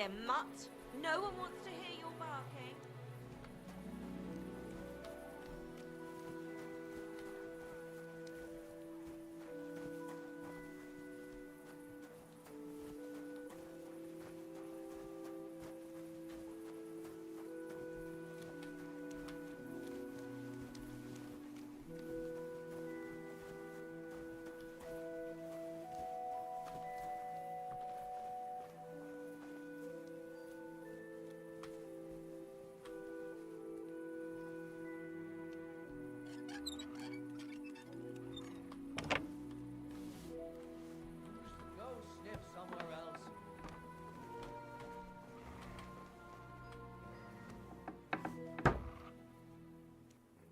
here, mutt. No one wants to hear your barking.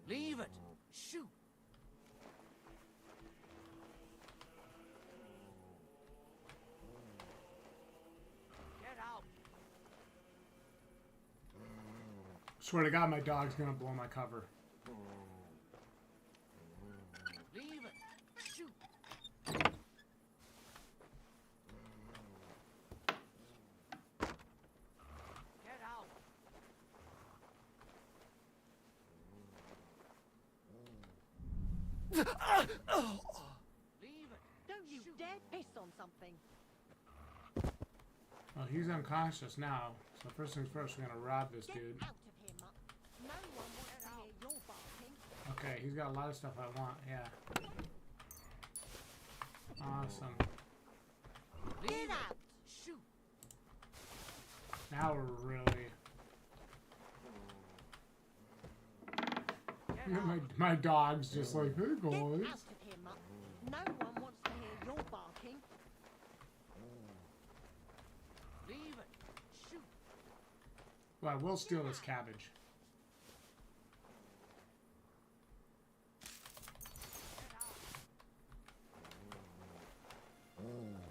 Leave it! Shoot! Get out! Swear to God, my dog's gonna blow my cover. Leave it! Shoot! Get out! Leave it! Don't you dare piss on something. Well, he's unconscious now. So first things first, we're gonna rob this Get dude. out of here, mutt. No one wants to hear your barking. Okay, he's got a lot of stuff I want. Yeah. Awesome. Leave Get it! out. Shoot! Now we're really. Get out! My dog's just like, hey Get out guys. of here, mutt. No one wants to hear your barking. Leave it! Shoot! Well, we'll steal this cabbage.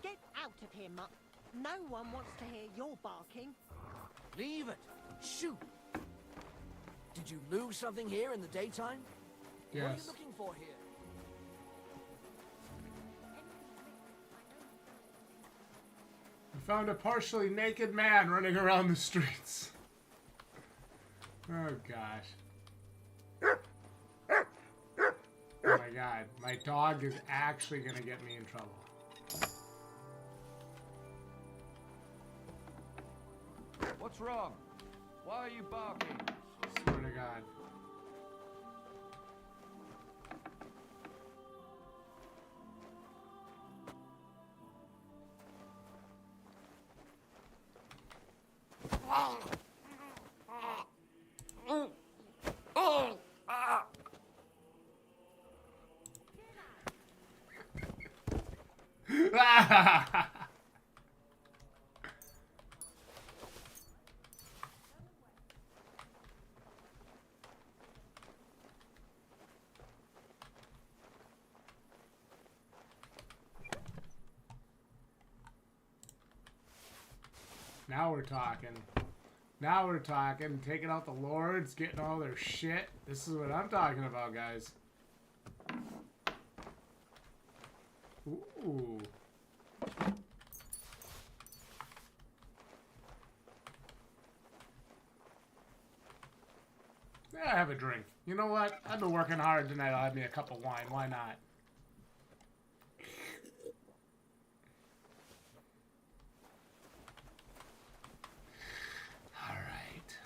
Get out of here, mutt. No one wants to hear your barking. Leave it! Shoot! Did you lose something here in the daytime? What are you Yes. looking for here? I found a partially naked man running around the streets. Oh gosh. Oh my god. My dog is actually gonna get me in trouble. What's wrong? Why are you barking? Swear to God. Now we're talking. Now we're talking. Taking out the lords, getting all their shit. This is what I'm talking about, guys. Ooh. Yeah, have a drink. You know what? I've been working hard tonight. I'll have me a cup of wine. Why not? All right.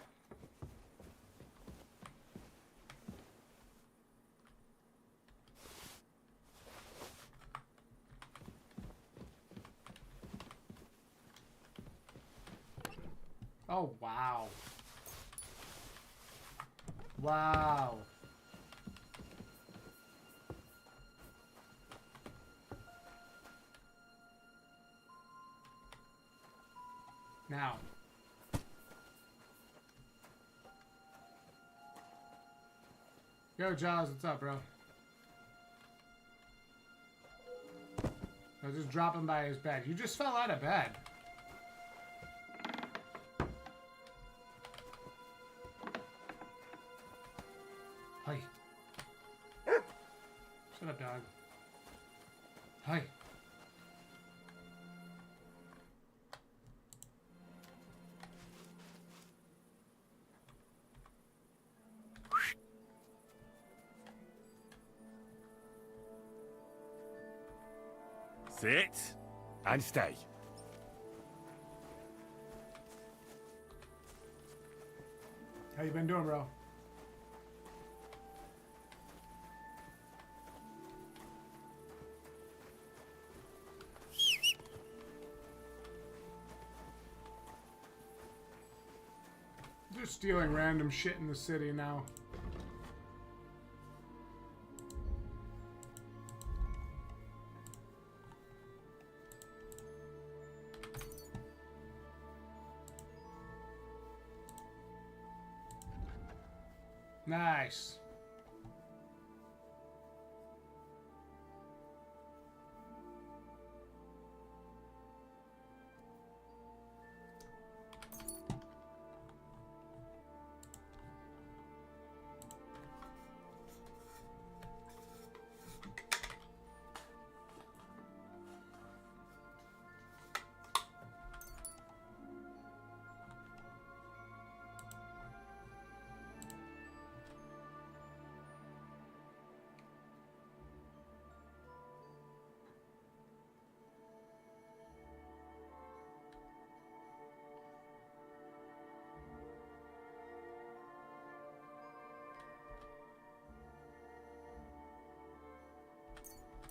Oh, wow. Wow. Now. Yo, Jaws, what's up, bro? I was just dropping by his bed. You just fell out of bed. Hi. Shut up, dog. Hi. Sit and stay. How you been doing, bro? Just stealing random shit in the city now. Nice.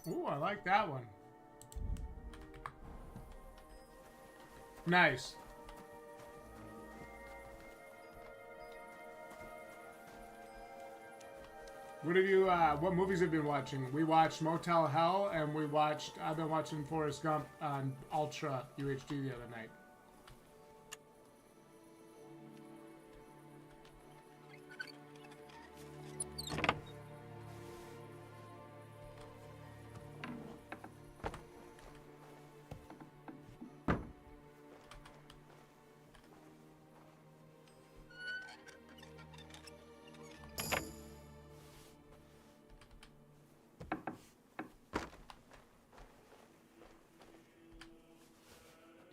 Ooh, I like that one. Nice. What have you, what movies have you been watching? We watched Motel Hell, and I've been watching Forrest Gump on Ultra UHD the other night.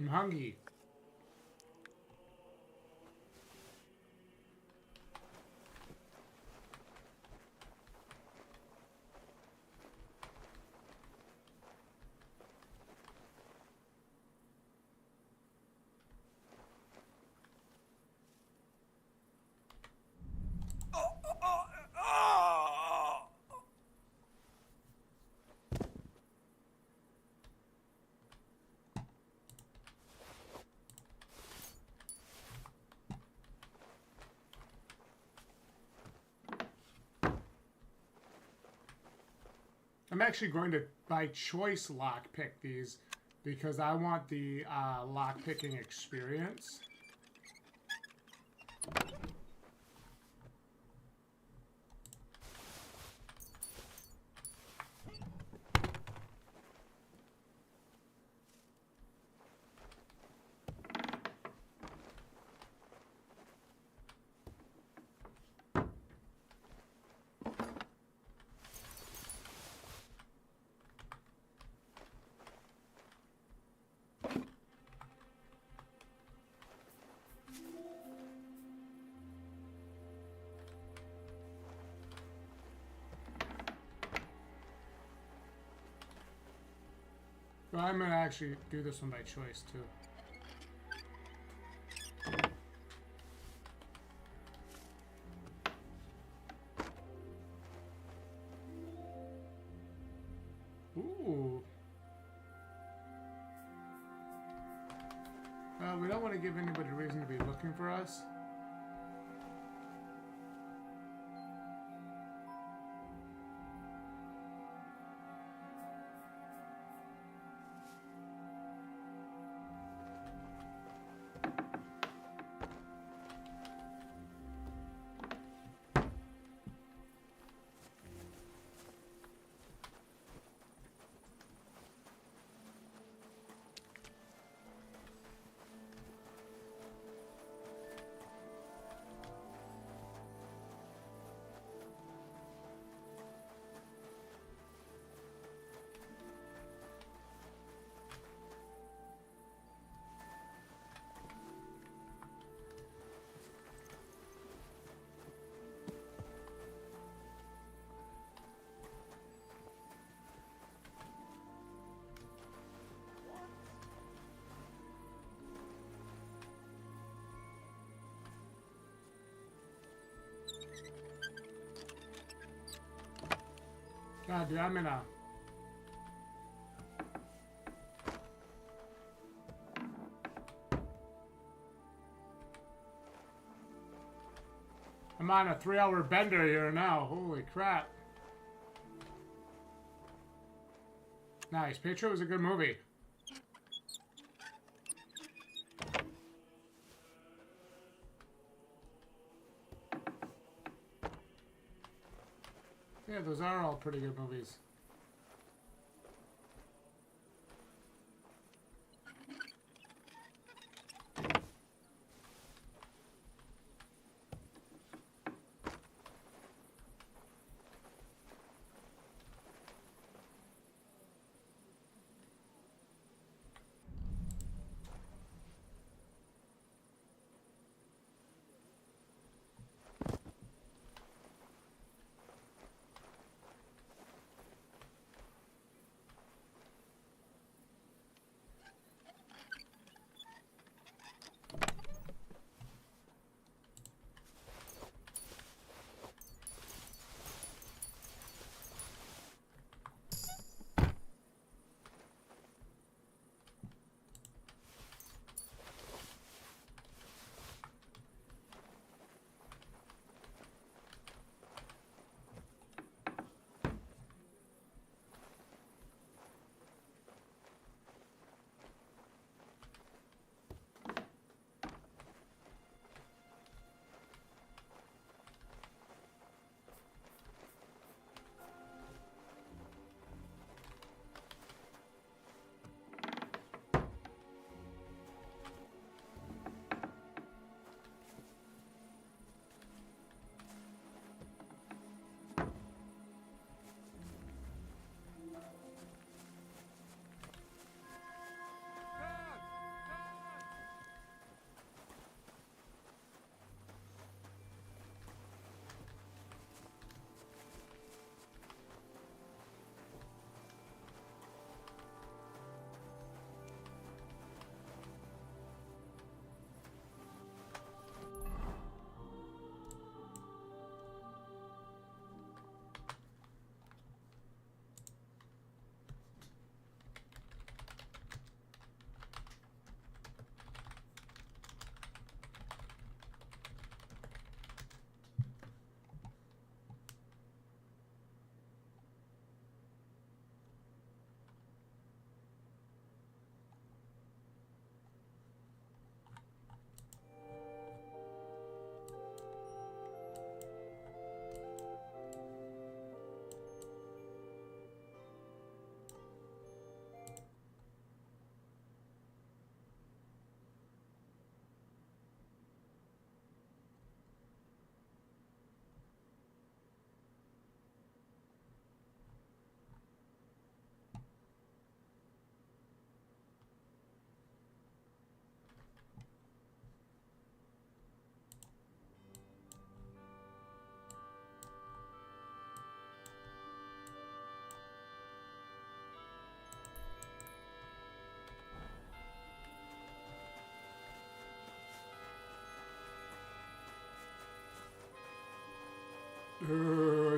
I'm hungry. I'm actually going to, by choice, lockpick these because I want the lockpicking experience. But I'm going to actually do this one by choice, too. Ooh. We don't want to give anybody a reason to be looking for us. God, dude, I'm in a... I'm on a 3-hour bender here now. Holy crap. Nice. Patriot was a good movie. Yeah, those are all pretty good movies.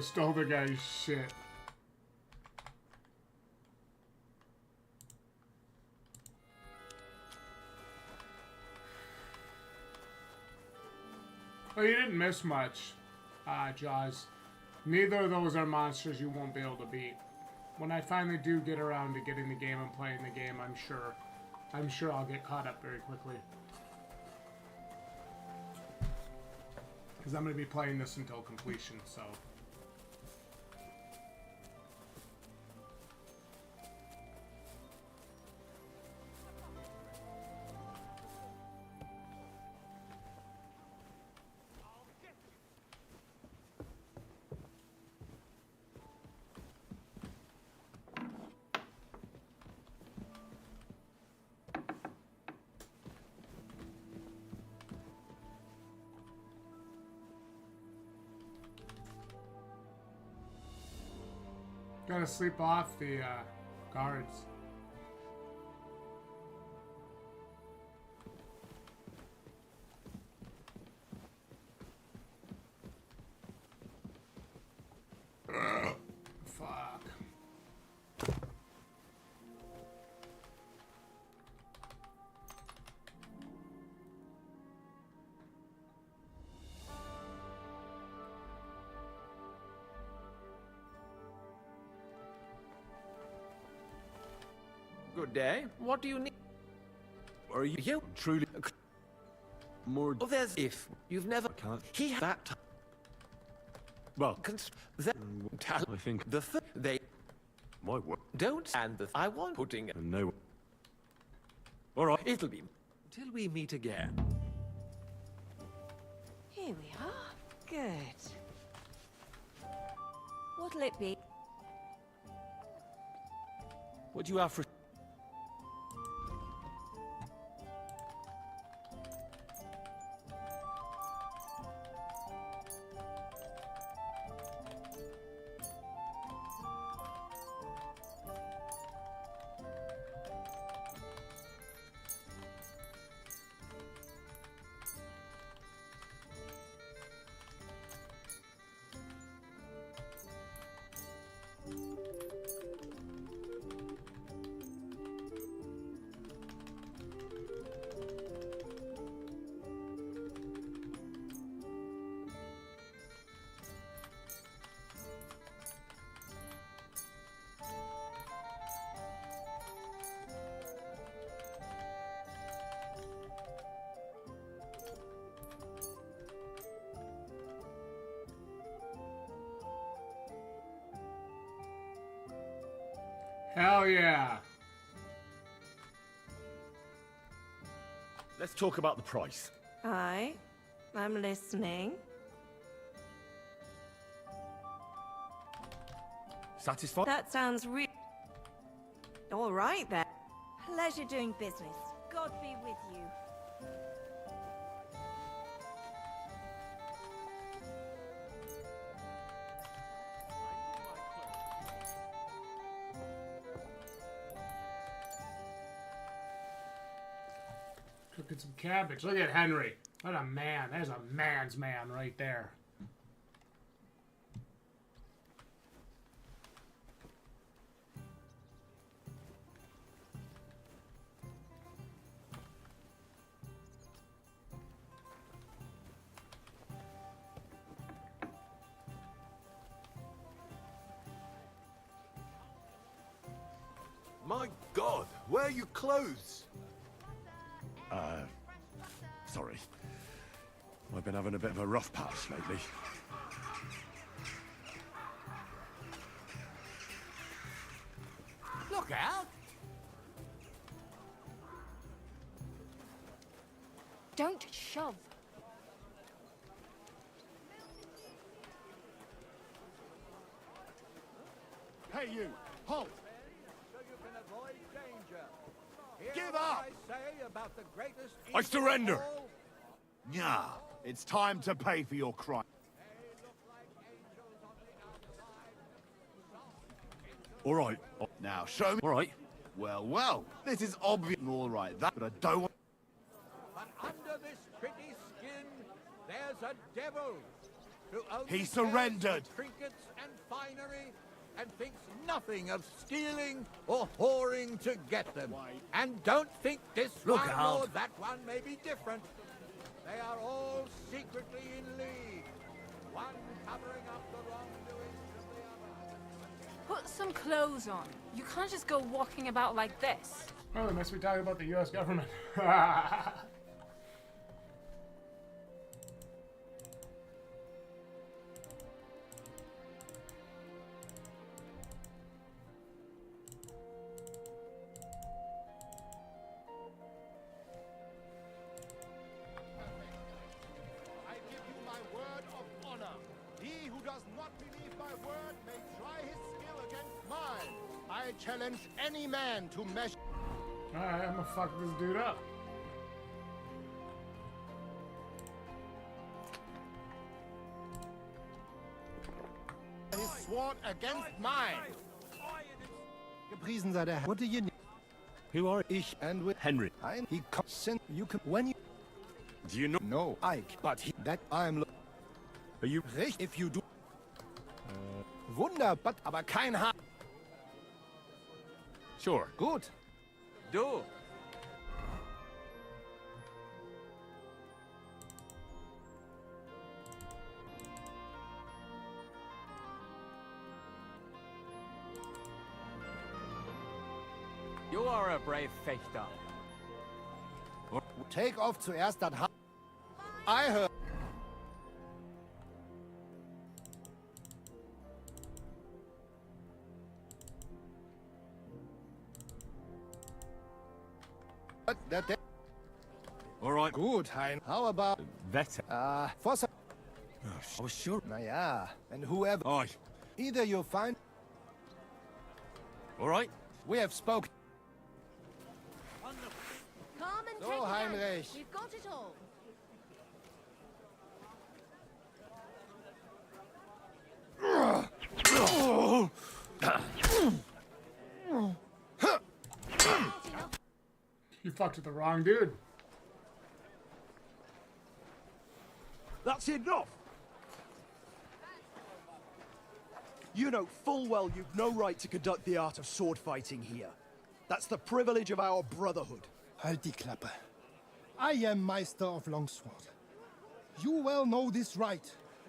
I stole the guy's shit. Well, you didn't miss much, Jaws. Neither of those are monsters you won't be able to beat. When I finally do get around to getting the game and playing the game, I'm sure I'll get caught up very quickly. Because I'm going to be playing this until completion, so... Gotta sleep off the guards. Ugh. Fuck. Good day. What do you need? Are you truly more? Oh, there's if you've never can't. He that. Well, I think they my word. don't and I want putting No. All right. it'll be till we meet again. Here we are. Good. What'll it be? What do you have for? Hell yeah. Let's talk about the price. Aye. I'm listening. Satisfied? That sounds all right then. Pleasure doing business. God be with you. Cooking some cabbage. Look at Henry. What a man. There's a man's man right there. My God, where are your clothes? Sorry. I've been having a bit of a rough patch lately. Look out! Don't shove. Hey, you! Halt! So you can avoid danger. Give up! I say about the greatest I surrender. evil of all. Nah, it's time to pay for your crime. All right. Now, show me. All right. Well, well, this is obvious and all right, that, but I don't want... But under this pretty skin, there's a devil who only He cares surrendered. for trinkets and finery and thinks nothing of stealing or whoring to get them. And don't think this Look one out. or that one may be different. They are all secretly in league, one covering up the wrongdoings of the other. Put some clothes on. You can't just go walking about like this. Oh, they must be talking about the U.S. government. I give you my word of honor. He who does not believe my word may try his skill against mine. I challenge any man to measure Alright, I'm gonna fuck this dude up. his sword against mine. Gepriesen sei der Herr. What do you need? Who are Ich and with Henry? he comes in. You can when you Do you know? no Ike, but he that I'm Are you? recht if you do. Wunderbar, aber kein Haar. Sure. Gut. Do. You are a brave Fechter. Take off zuerst das Ha. I heard. That. All right. Gut, Hein. How about Vetter. Fossa? I was sure. Naja, and whoever. Aye. Either you find. All right. We have spoken. Come and So, take it out. Heinrich. We've got it all. You fucked with the wrong dude. That's enough! You know full well you've no right to conduct the art of sword fighting here. That's the privilege of our brotherhood. Halt die Klappe. I am Meister of Longsword. You well know this right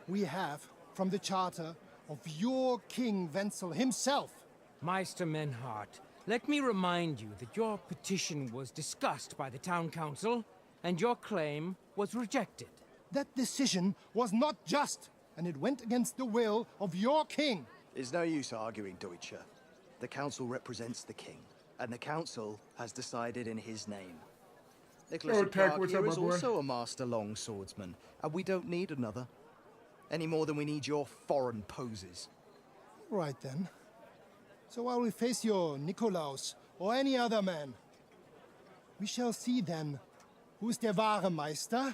we have from the charter of your King Wenzel himself. Meister Menhart, let me remind you that your petition was discussed by the town council, and your claim was rejected. That decision was not just, and it went against the will of your king. There's no use arguing, Deutscher. The council represents the king, and the council has decided in his name. Nicholas Oh, of Tech, Prague what's here up, my is boy? also a master longswordsman, and we don't need another. Any more than we need your foreign poses. Right then. So I will face your Nikolaus or any other man. We shall see then who is der wahre Meister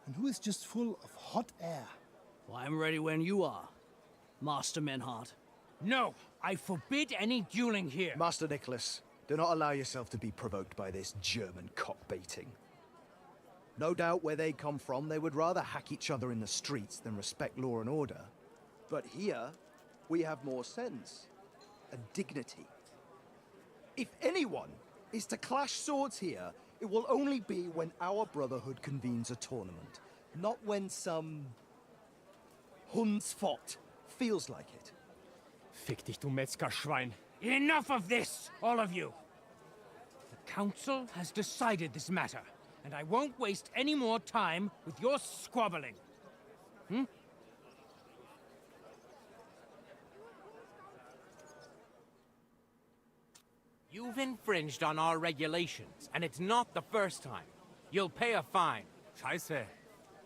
and who is just full of hot air. Well, I'm ready when you are, Master Menhart. No, I forbid any dueling here. Master Nicholas, do not allow yourself to be provoked by this German cock-baiting. No doubt where they come from, they would rather hack each other in the streets than respect law and order. But here, we have more sense and dignity. If anyone is to clash swords here, it will only be when our brotherhood convenes a tournament, not when some Hundsfott feels like it. Fick dich, du Metzgerschwein. Enough of this, all of you. The council has decided this matter, and I won't waste any more time with your squabbling. You've infringed on our regulations, and it's not the first time. You'll pay a fine. Scheiße.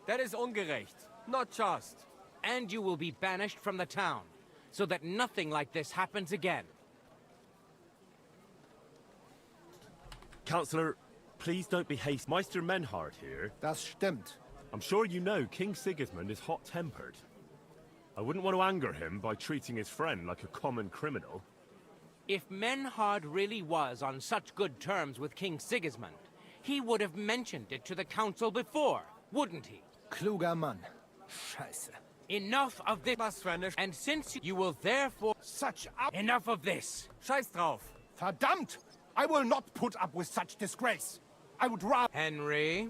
That is ungerecht. Not just. And you will be banished from the town, so that nothing like this happens again. Counselor, please don't be hasty. Meister Menhart here. Das stimmt. I'm sure you know King Sigismund is hot-tempered. I wouldn't want to anger him by treating his friend like a common criminal. If Menhard really was on such good terms with King Sigismund, he would have mentioned it to the council before, wouldn't he? Kluger Mann. Scheiße. Enough of this, and since you will therefore... Such Enough of this! Scheiß drauf. Verdammt! I will not put up with such disgrace. I would rather... Henry?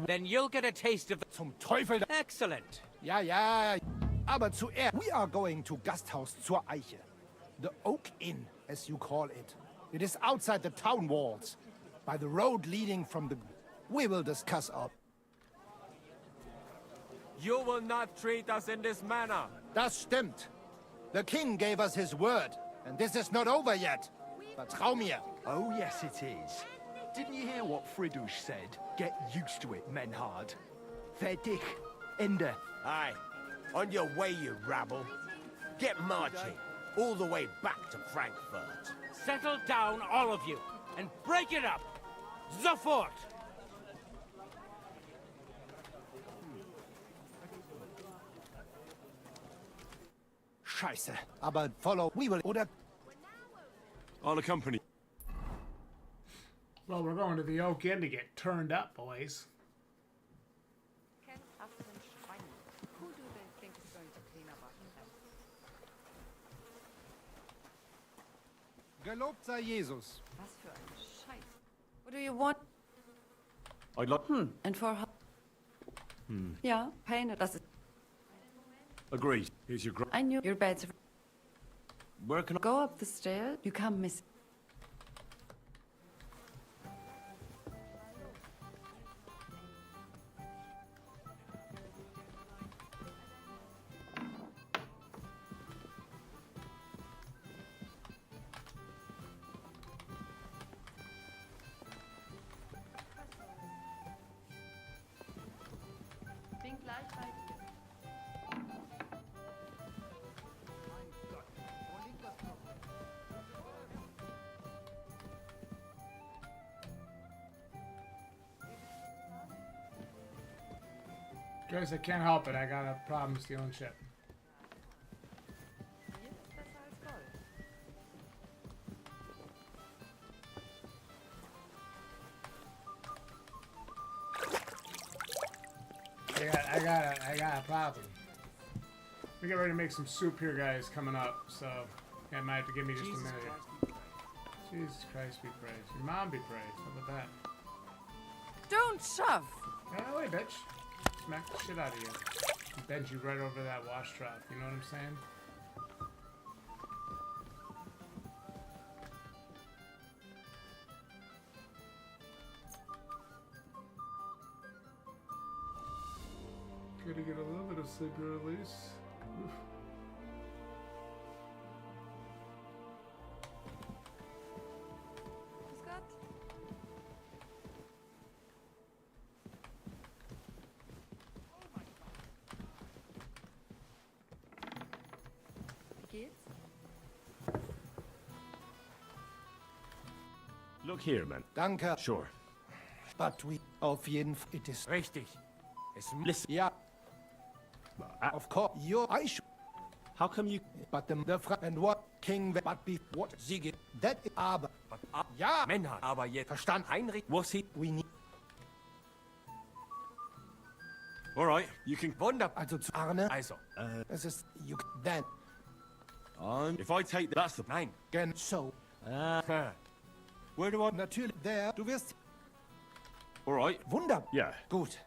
Then you'll get a taste of the... Zum Teufel... Excellent. Ja, ja. Aber zuerst... We are going to Gasthaus zur Eiche. The Oak Inn, as you call it. It is outside the town walls, by the road leading from the... We will discuss our... You will not treat us in this manner. Das stimmt. The king gave us his word, and this is not over yet. Vertrau mir. Oh yes it is. Didn't you hear what Friedrich said? Get used to it, Menhard. Fertig. Ende. Aye. On your way, you rabble. Get marching. All the way back to Frankfurt. Settle down, all of you, and break it up! Sofort! Scheiße. Aber follow... We will... Oder... I'll accompany. Well, we're going to the Oak Inn to get turned up, boys. Who do they think is going to clean up after them? Gelobt sei Jesus. Was für ein Scheiß. What do you want? I'd like... And for how? Ja, Pain, das ist... Agreed. Here's your... I knew your bed's... Where can I... Go up the stairs, you come miss... Guys, I can't help it. I got a problem stealing shit. I got a problem. We get ready to make some soup here, guys, coming up. So, yeah, might have to give me just a minute here. Jesus Christ, be praised. Your mom be praised. How about that? Don't shove! Get out of the way, bitch. Smack the shit out of you. And bend you right over that wash trough. You know what I'm saying? Gotta get a little bit of sleep here at least. Oof. Look here, man. Danke. Sure. But we auf jeden Fall it is Richtig. Es Listen. yeah. Of course, I should. How come you... But the and what King but be what Siege that aber ja Männer, aber jetzt verstand Heinrich. What's he... we need All right, you can... Wunder. also zu Arne Also, es ist you then If I take... That's the... nein. again so Where do I... natürlich there du wirst All right. Wunder Yeah. gut.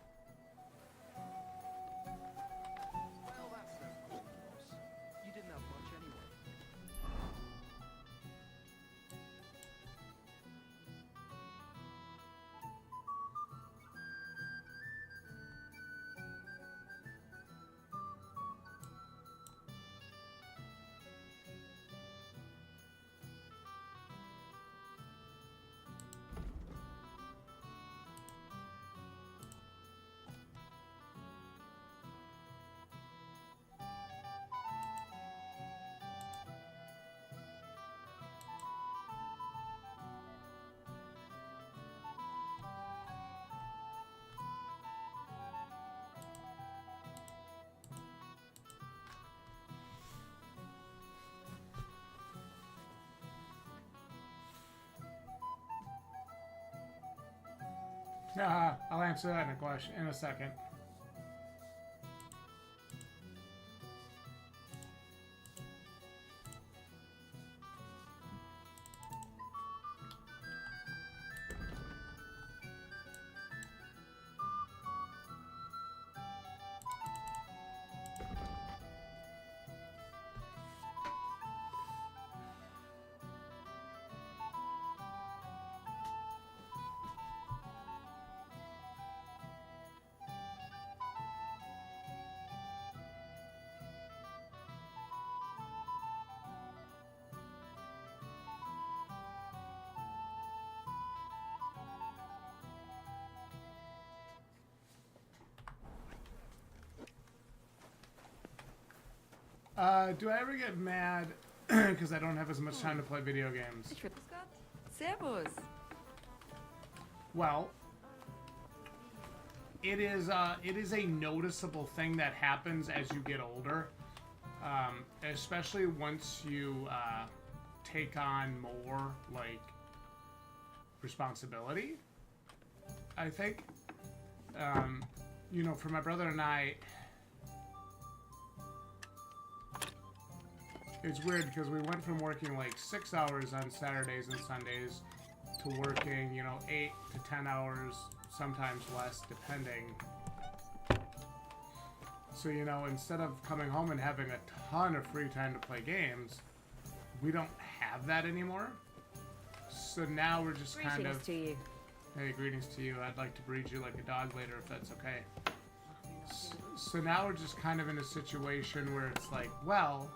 I'll answer that in a second. Do I ever get mad because I don't have as much time to play video games? Servus. Well, it is a noticeable thing that happens as you get older, especially once you take on more like responsibility. I think, you know, for my brother and I. It's weird because we went from working like 6 hours on Saturdays and Sundays to working, you know, 8 to 10 hours, sometimes less, depending. So, you know, instead of coming home and having a ton of free time to play games, we don't have that anymore. So now we're just kind of... Greetings to you. Hey, greetings to you. I'd like to breed you like a dog later if that's okay. So now we're just kind of in a situation where it's like, well...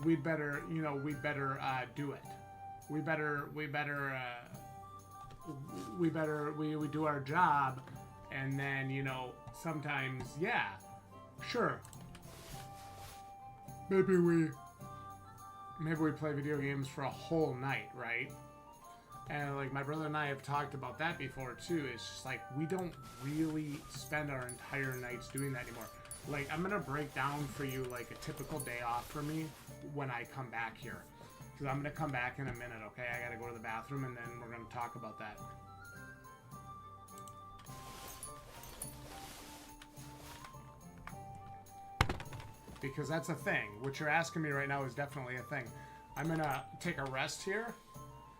we'd better, you know, we'd better do it. We do our job, and then, you know, sometimes, yeah, sure. Maybe we play video games for a whole night, right? And like my brother and I have talked about that before too. It's just like we don't really spend our entire nights doing that anymore. Like I'm gonna break down for you like a typical day off for me when I come back here. Because I'm gonna come back in a minute, okay? I gotta go to the bathroom and then we're gonna talk about that. Because that's a thing. What you're asking me right now is definitely a thing. I'm gonna take a rest here,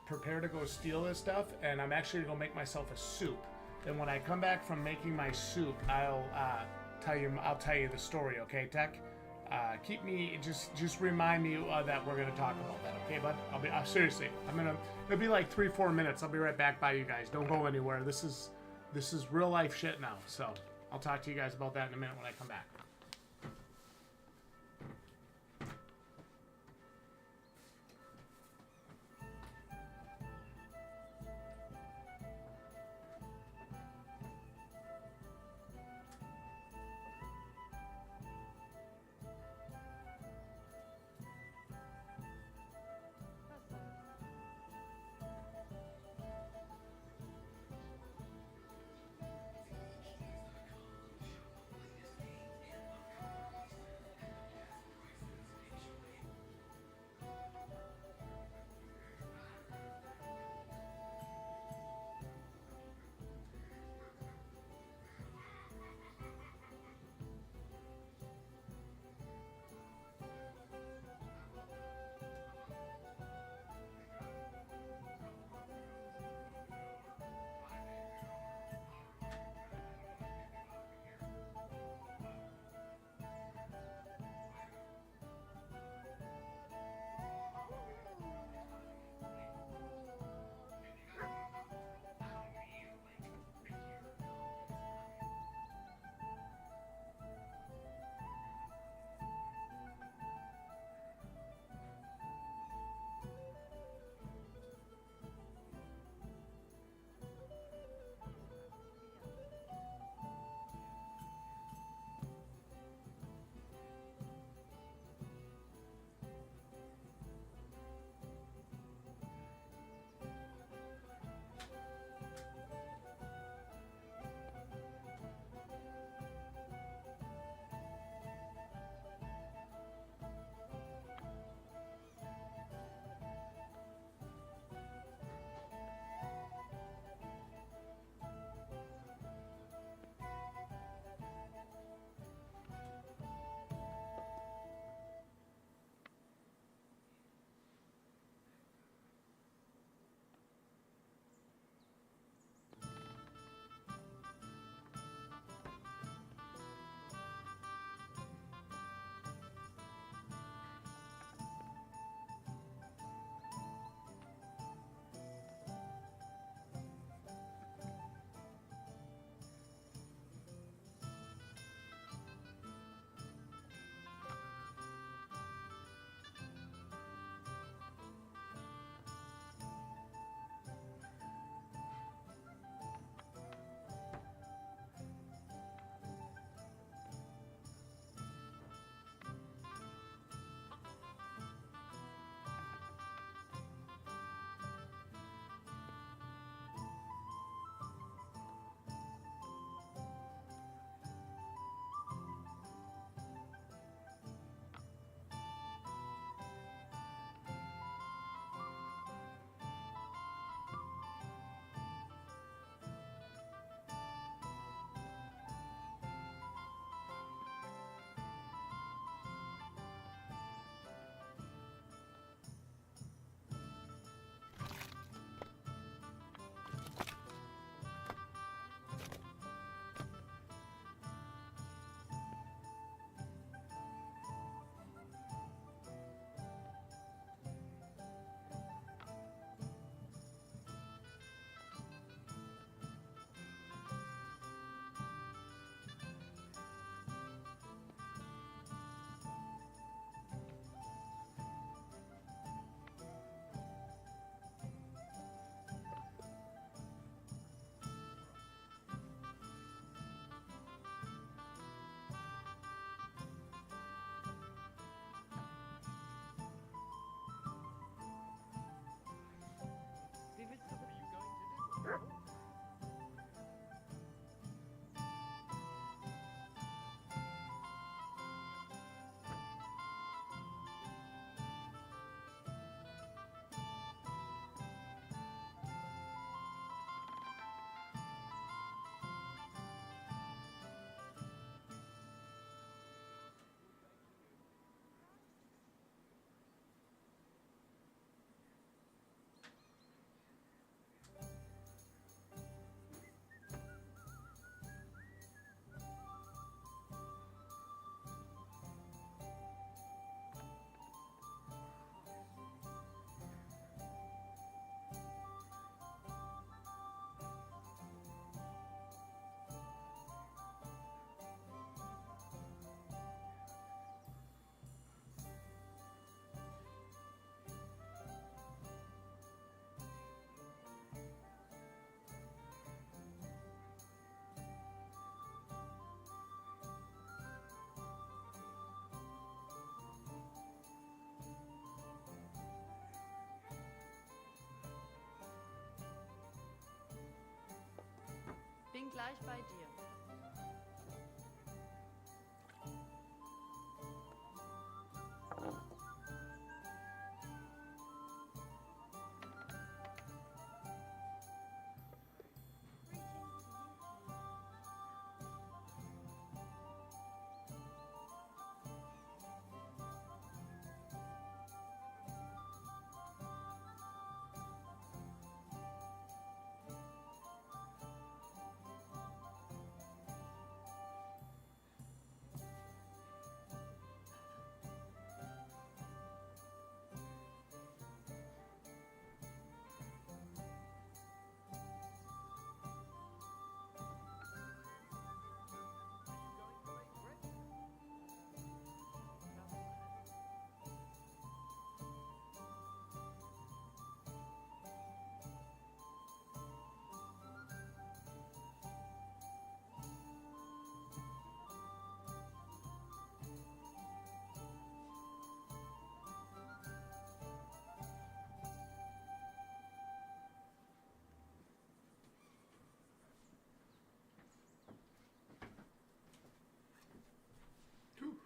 prepare to go steal this stuff, and I'm actually gonna make myself a soup. And when I come back from making my soup, I'll tell you the story, okay, Tech? Keep me, just remind me that we're gonna talk about that, okay, bud? I'll be seriously. It'll be like 3-4 minutes. I'll be right back by you guys. Don't go anywhere. This is real life shit now. So I'll talk to you guys about that in a minute when I come back. gleich bei dir.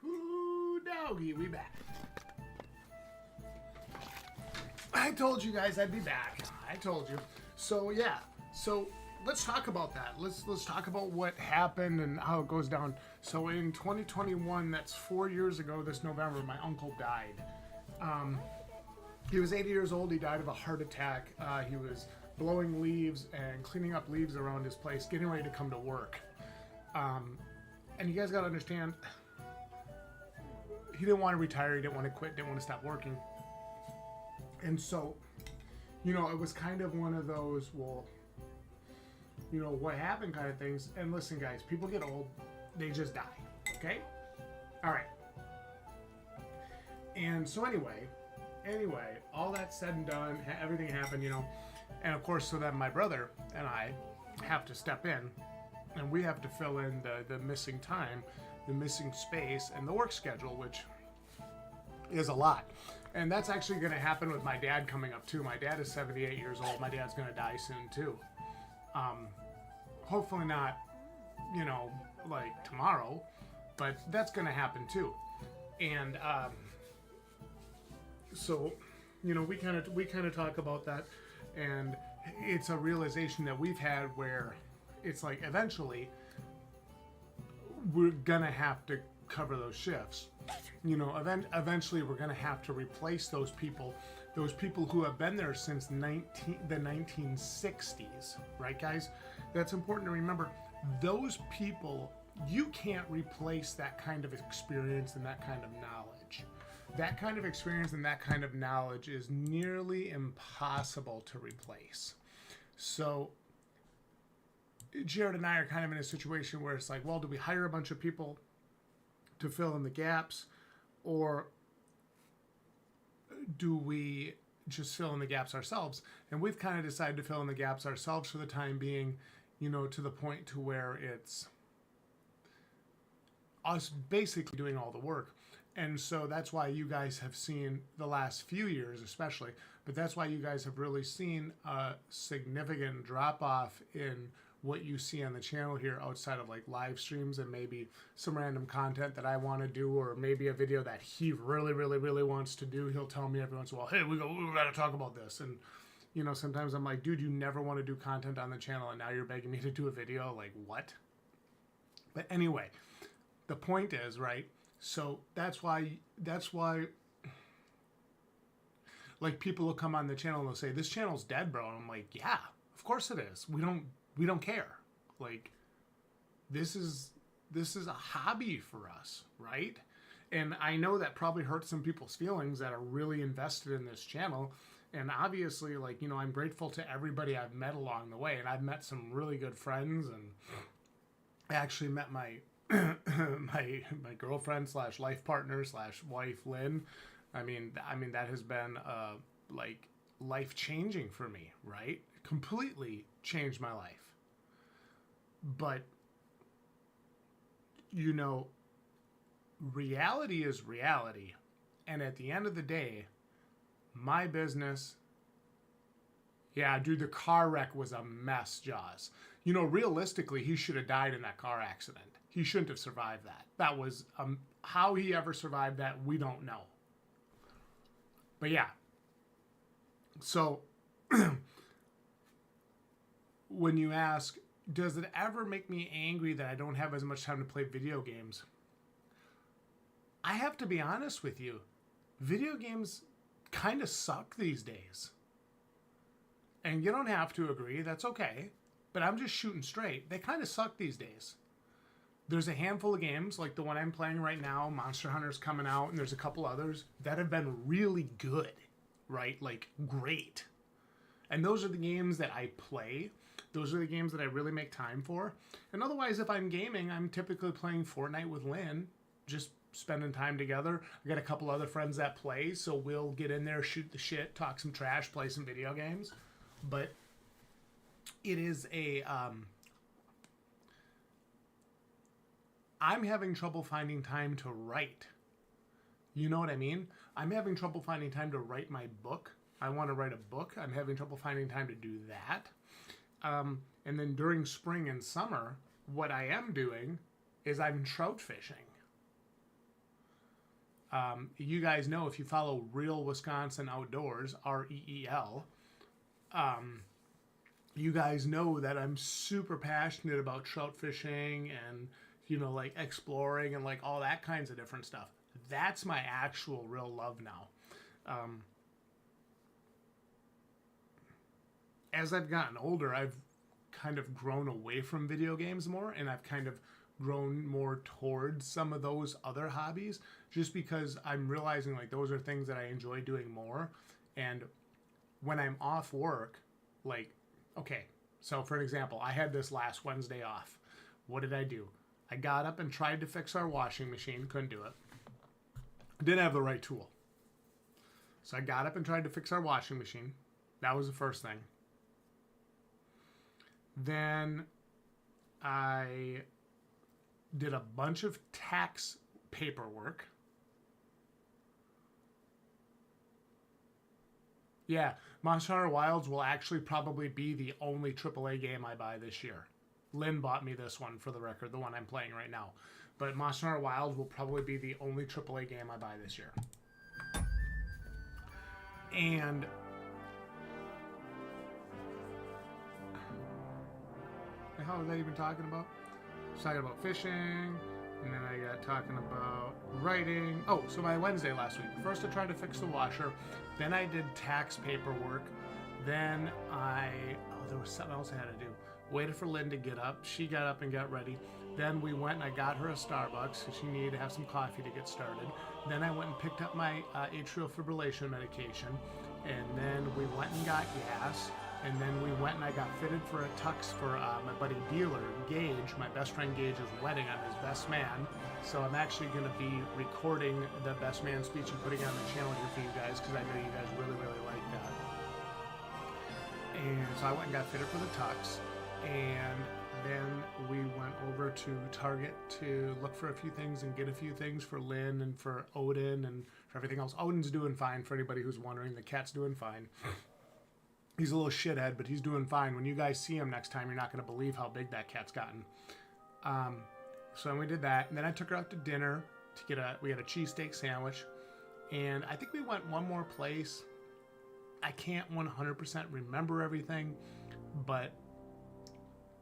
Woo-hoo, doggy, we back. I told you guys I'd be back. I told you. So yeah. So let's talk about that. Let's talk about what happened and how it goes down. So in 2021, that's 4 years ago this November, my uncle died. He was 80 years old. He died of a heart attack. He was blowing leaves and cleaning up leaves around his place, getting ready to come to work. And you guys got to understand, he didn't want to retire. He didn't want to quit. Didn't want to stop working. And so, you know, it was kind of one of those, well, you know, what happened kind of things. And listen, guys, people get old. They just die. Okay? All right. And so anyway, all that said and done, everything happened, you know. And of course, so then my brother and I have to step in, and we have to fill in the missing time, the missing space, and the work schedule, which is a lot. And that's actually going to happen with my dad coming up too. My dad is 78 years old. My dad's going to die soon too. Hopefully not, you know, like tomorrow, but that's going to happen too. And so, you know, we kind of talk about that, and it's a realization that we've had where it's like eventually we're gonna have to cover those shifts. You know, eventually we're gonna have to replace those people who have been there since the 1960s, right, guys? That's important to remember. Those people, you can't replace that kind of experience and that kind of knowledge. That kind of experience and that kind of knowledge is nearly impossible to replace. So Jared and I are kind of in a situation where it's like, well, do we hire a bunch of people to fill in the gaps, or do we just fill in the gaps ourselves? And we've kind of decided to fill in the gaps ourselves for the time being, you know, to the point to where it's us basically doing all the work. And so that's why you guys have seen the last few years especially, but that's why you guys have really seen a significant drop off in what you see on the channel here outside of like live streams and maybe some random content that I want to do, or maybe a video that he really wants to do. He'll tell me every once in a while, hey, we got to talk about this. And, you know, sometimes I'm like, dude, you never want to do content on the channel and now you're begging me to do a video. Like, what? But anyway, the point is, right? So that's why like people will come on the channel and they'll say, this channel's dead, bro. And I'm like, yeah, of course it is. We don't care. Like, this is a hobby for us, right? And I know that probably hurts some people's feelings that are really invested in this channel. And obviously, like, you know, I'm grateful to everybody I've met along the way. And I've met some really good friends, and I actually met my my girlfriend / life partner / wife, Lynn. I mean that has been like life-changing for me, right? Completely changed my life. But, you know, reality is reality. And at the end of the day, my business, yeah, dude, the car wreck was a mess, Jaws. You know, realistically, he should have died in that car accident. He shouldn't have survived that. That was, how he ever survived that, we don't know. But yeah. So, when you ask, does it ever make me angry that I don't have as much time to play video games? I have to be honest with you. Video games kind of suck these days. And you don't have to agree, that's okay. But I'm just shooting straight. They kind of suck these days. There's a handful of games, like the one I'm playing right now, Monster Hunter's coming out, and there's a couple others that have been really good, right? Like, great. And those are the games that I play. Those are the games that I really make time for. And otherwise, if I'm gaming, I'm typically playing Fortnite with Lynn, just spending time together. I got a couple other friends that play, so we'll get in there, shoot the shit, talk some trash, play some video games. But it is a... I'm having trouble finding time to write. You know what I mean? I'm having trouble finding time to write my book. I want to write a book. I'm having trouble finding time to do that. And then during spring and summer, what I am doing is I'm trout fishing. You guys know, if you follow Real Wisconsin Outdoors, REEL, you guys know that I'm super passionate about trout fishing and, you know, like exploring and like all that kinds of different stuff. That's my actual real love now. As I've gotten older, I've kind of grown away from video games more, and I've kind of grown more towards some of those other hobbies, just because I'm realizing like those are things that I enjoy doing more. And when I'm off work, like, okay, so for an example, I had this last Wednesday off. What did I do? I got up and tried to fix our washing machine. Couldn't do it. Didn't have the right tool. So I got up and tried to fix our washing machine. That was the first thing. Then I did a bunch of tax paperwork. Yeah, Monster Hunter Wilds will actually probably be the only AAA game I buy this year. Lynn bought me this one, for the record, the one I'm playing right now. But Monster Hunter Wilds will probably be the only AAA game I buy this year. And the hell was I even talking about? I was talking about fishing, and then I got talking about writing. Oh, so my Wednesday last week. First I tried to fix the washer, then I did tax paperwork, then there was something else I had to do. Waited for Lynn to get up. She got up and got ready. Then we went and I got her a Starbucks because she needed to have some coffee to get started. Then I went and picked up my atrial fibrillation medication. And then we went and got gas. And then we went and I got fitted for a tux for my buddy dealer, Gage. My best friend Gage's wedding. I'm his best man. So I'm actually going to be recording the best man speech and putting it on the channel here for you guys because I know you guys really, really like that. And so I went and got fitted for the tux. And then we went over to Target to look for a few things and get a few things for Lynn and for Odin and for everything else. Odin's doing fine, for anybody who's wondering. The cat's doing fine. He's a little shithead, but he's doing fine. When you guys see him next time, you're not going to believe how big that cat's gotten. So we did that. And then I took her out to dinner to get we had a cheesesteak sandwich. And I think we went one more place. I can't 100% remember everything, but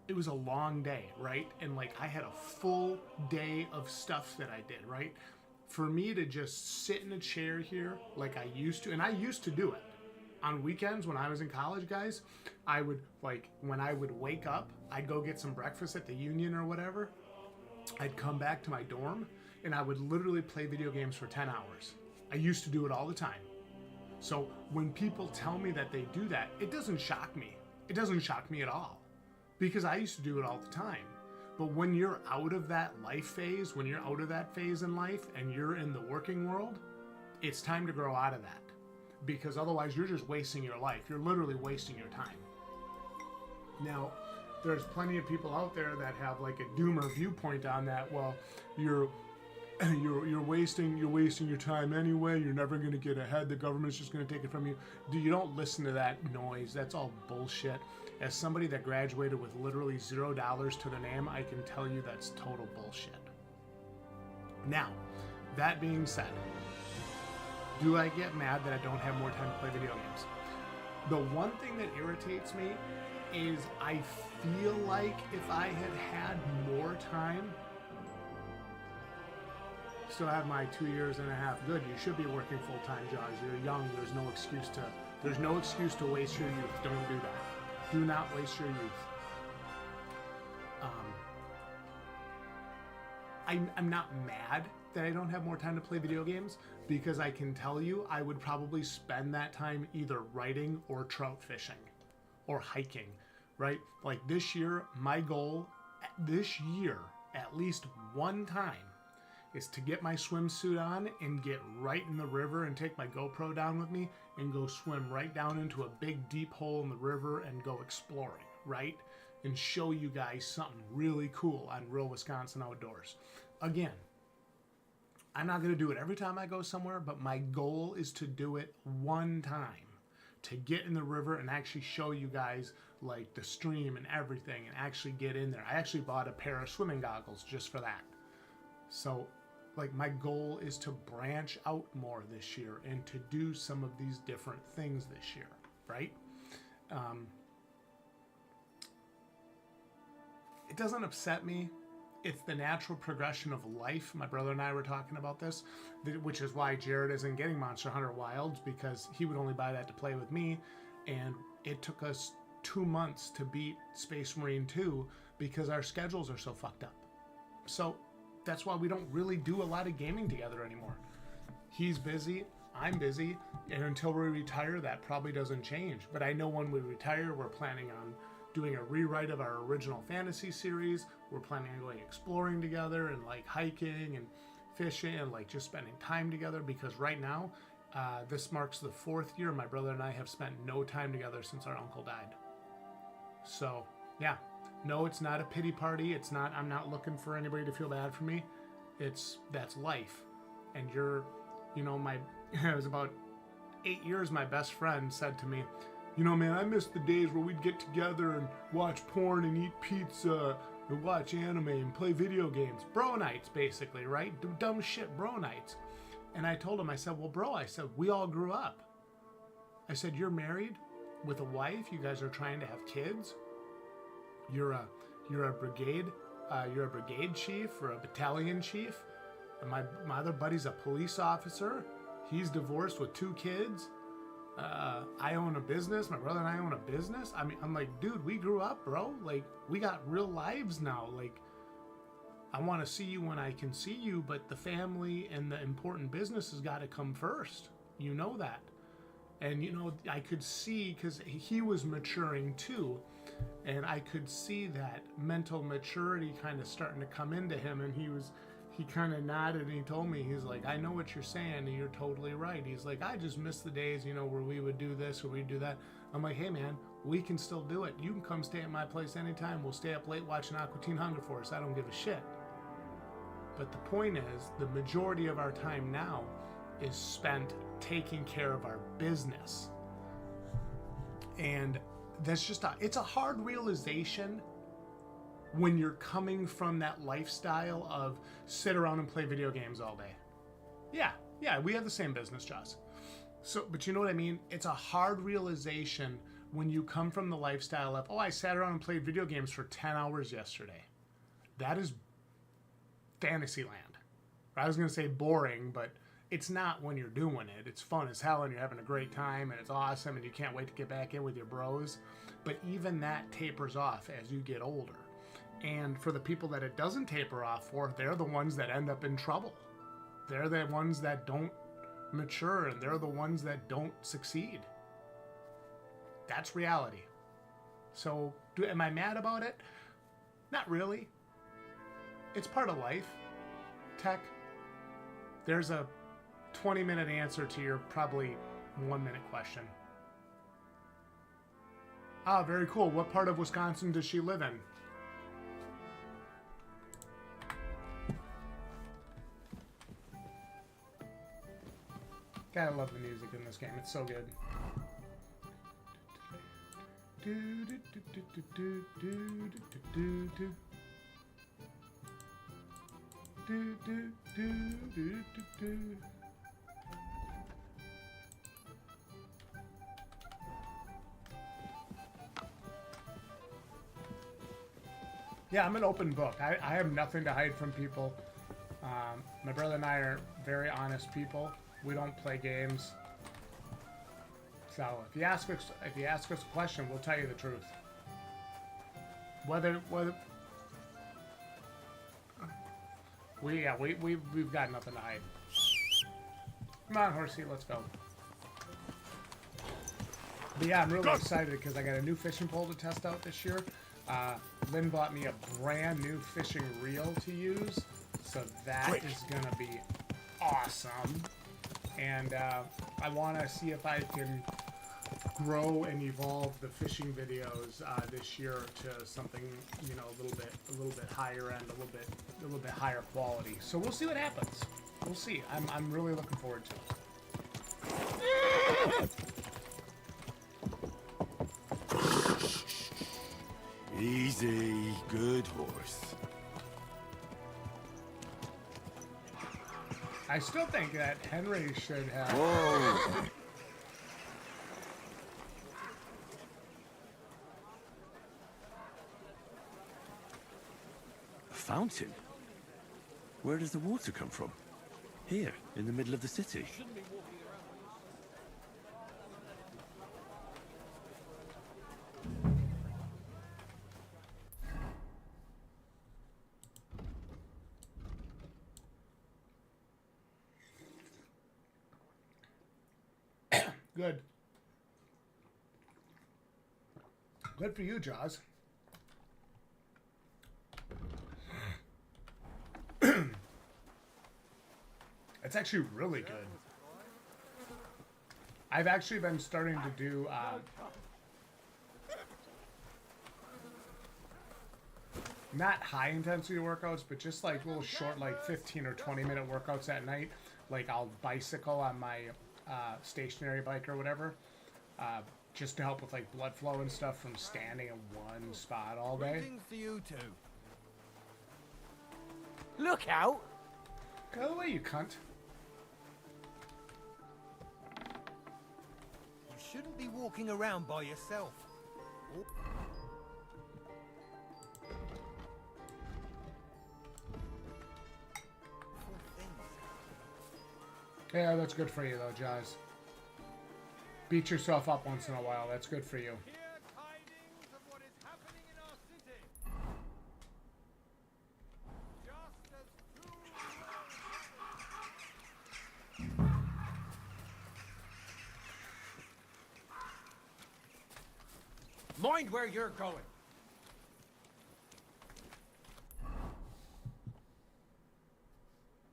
it was a long day, right? And like I had a full day of stuff that I did, right? For me to just sit in a chair here like I used to, and I used to do it. On weekends when I was in college, guys, I would, like, when I would wake up, I'd go get some breakfast at the Union or whatever. I'd come back to my dorm, and I would literally play video games for 10 hours. I used to do it all the time. So when people tell me that they do that, it doesn't shock me. It doesn't shock me at all. Because I used to do it all the time. But when you're out of that life phase, when you're out of that phase in life, and you're in the working world, it's time to grow out of that. Because otherwise you're just wasting your life. You're literally wasting your time. Now, there's plenty of people out there that have like a doomer viewpoint on that. Well, you're you're wasting your time anyway. You're never gonna get ahead. The government's just gonna take it from you. You don't listen to that noise. That's all bullshit. As somebody that graduated with literally $0 to their name, I can tell you that's total bullshit. Now, that being said, do I get mad that I don't have more time to play video games? The one thing that irritates me is I feel like if I had more time. Still have my 2.5 years. Good. You should be working full time, Jaws. You're young. There's no excuse to waste your youth. Don't do that. Do not waste your youth. I'm not mad that I don't have more time to play video games, because I can tell you I would probably spend that time either writing or trout fishing or hiking, right? Like this year, my goal this year, at least one time, is to get my swimsuit on and get right in the river and take my GoPro down with me and go swim right down into a big deep hole in the river and go exploring, right? And show you guys something really cool on Real Wisconsin Outdoors. Again, I'm not going to do it every time I go somewhere, but my goal is to do it one time, to get in the river and actually show you guys like the stream and everything and actually get in there. I actually bought a pair of swimming goggles just for that. So like my goal is to branch out more this year and to do some of these different things this year, right? It doesn't upset me. It's the natural progression of life. My brother and I were talking about this, which is why Jared isn't getting Monster Hunter Wilds, because he would only buy that to play with me. And it took us 2 months to beat Space Marine 2 because our schedules are so fucked up. So that's why we don't really do a lot of gaming together anymore. He's busy, I'm busy, and until we retire, that probably doesn't change. But I know when we retire, we're planning on doing a rewrite of our original fantasy series. We're planning on going exploring together and like hiking and fishing and like just spending time together, because right now, this marks the 4th year my brother and I have spent no time together since our uncle died. So yeah, no, it's not a pity party. It's not, I'm not looking for anybody to feel bad for me. That's life. And it was about 8 years, my best friend said to me, you know, man, I miss the days where we'd get together and watch porn and eat pizza and watch anime and play video games. Bro nights, basically, right? Do dumb shit bro nights. And I told him, I said, well, bro, I said, we all grew up. I said, you're married with a wife. You guys are trying to have kids. You're a brigade chief or a battalion chief. And my other buddy's a police officer. He's divorced with 2 kids. I own a business. My brother and I own a business. I mean, I'm like, dude, we grew up, bro. Like, we got real lives now. Like, I want to see you when I can see you, but the family and the important business has got to come first. You know that. And, I could see, because he was maturing too, and I could see that mental maturity kind of starting to come into him, and he kind of nodded and he told me, he's like, I know what you're saying and you're totally right. He's like, I just miss the days, where we would do this or we'd do that. I'm like, hey man, we can still do it. You can come stay at my place anytime. We'll stay up late watching Aqua Teen Hunger Force. I don't give a shit. But the point is, the majority of our time now is spent taking care of our business. And that's just it's a hard realization when you're coming from that lifestyle of sit around and play video games all day. Yeah, we have the same business, Joss. So, but you know what I mean? It's a hard realization when you come from the lifestyle of, I sat around and played video games for 10 hours yesterday. That is fantasy land. I was going to say boring, but it's not when you're doing it. It's fun as hell and you're having a great time and it's awesome and you can't wait to get back in with your bros. But even that tapers off as you get older. And for the people that it doesn't taper off for, they're the ones that end up in trouble. They're the ones that don't mature, and they're the ones that don't succeed. That's reality. So, am I mad about it? Not really. It's part of life. Tech. There's a 20-minute answer to your probably 1-minute question. Ah, very cool. What part of Wisconsin does she live in? Gotta love the music in this game. It's so good. Yeah, I'm an open book. I have nothing to hide from people. My brother and I are very honest people. We don't play games. So if you ask us a question, we'll tell you the truth. Whether we've got nothing to hide. Come on, horsey, let's go. But yeah, I'm really excited because I got a new fishing pole to test out this year. Lynn bought me a brand new fishing reel to use, so that is gonna be awesome. And I want to see if I can grow and evolve the fishing videos this year to something, you know, a little bit higher end, a little bit higher quality. So we'll see what happens. We'll see. I'm really looking forward to it. Easy, good horse. I still think that Henry should have. Whoa! A fountain? Where does the water come from? Here, in the middle of the city. Good. Good for you, Jaws. It's actually really good. I've actually been starting to do not high intensity workouts, but just like little short, like 15 or 20-minute workouts at night. Like I'll bicycle on my stationary bike or whatever, just to help with like blood flow and stuff from standing in one spot all day. To you two. Look out! Get out of the way, you cunt. You shouldn't be walking around by yourself. Yeah, that's good for you though, Jaws. Beat yourself up once in a while. That's good for you. Mind where you're going.